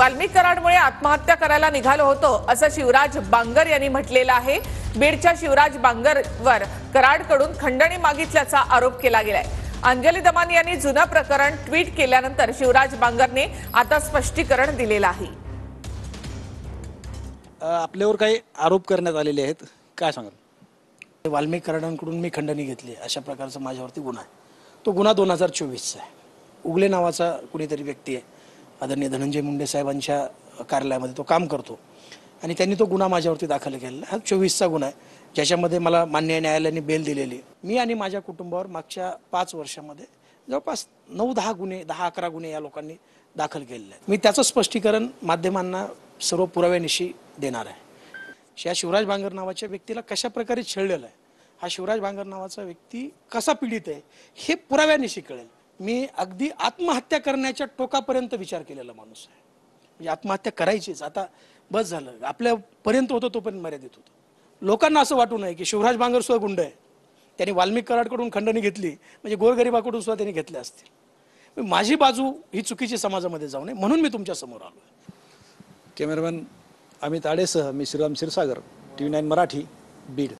वाल्मिक कराडमुळे आत्महत्या करायला निघालो होतो असं शिवराज बांगर यांनी म्हटलेलं आहे। बीडच्या शिवराज बांगरवर कराडकडून खंडणी मागितल्याचा आरोप केला गेलाय। अंजली दमानी यांनी जुनं प्रकरण ट्विट केल्यानंतर शिवराज बांगरने आता स्पष्टीकरण दिलेलं आहे। आपल्यावर काही आरोप करण्यात आलेले आहेत, काय सांगाल? वाल्मिक कराडांकडून मी खंडणी घेतली अशा प्रकारचा माझ्यावरती गुन्हा आहे। तो गुन्हा 2024चा आहे। उगले नावाचा कुणीतरी व्यक्ती आहे, आदरणीय धनंजय मुंडे साहेबांच्या कार्यालयामध्ये तो काम करतो आणि त्यांनी तो गुन्हा माझ्यावरती दाखल केलेला। हा 24चा गुन्हा आहे, ज्याच्यामध्ये मला माननीय न्यायालयाने बेल दिलेली। मी आणि माझ्या कुटुंबावर मागच्या 5 वर्षामध्ये जवळपास 9-10 गुन्हे 10-11 गुन्हे या लोकांनी दाखल केलेले आहेत। मी त्याचं स्पष्टीकरण माध्यमांना सर्व पुराव्यानिशी देणार आहे। या शिवराज बांगर नावाच्या व्यक्तीला कशा प्रकारे छळलेलं आहे, हा शिवराज बांगर नावाचा व्यक्ती कसा पीडित आहे हे पुराव्यानिशी कळेल। मी अगदी आत्महत्या करण्याच्या टोकापर्यंत विचार केलेला माणूस आहे। म्हणजे आत्महत्या करायचीच, आता बस झालं, आपल्यापर्यंत होतं तोपर्यंत मर्यादित होतं। लोकांना असं वाटू नये की शिवराज बांगर सुद्धा गुंड आहे, त्यांनी वाल्मिक कराडकडून खंडणी घेतली म्हणजे गोरगरिबाकडून सुद्धा त्यांनी घेतले असतील। माझी बाजू ही चुकीची समाजामध्ये जाऊ नये म्हणून मी तुमच्या समोर आलो। कॅमेरामॅन अमित आडेसह मी श्रीराम क्षीरसागर, TV9 मराठी, बीड।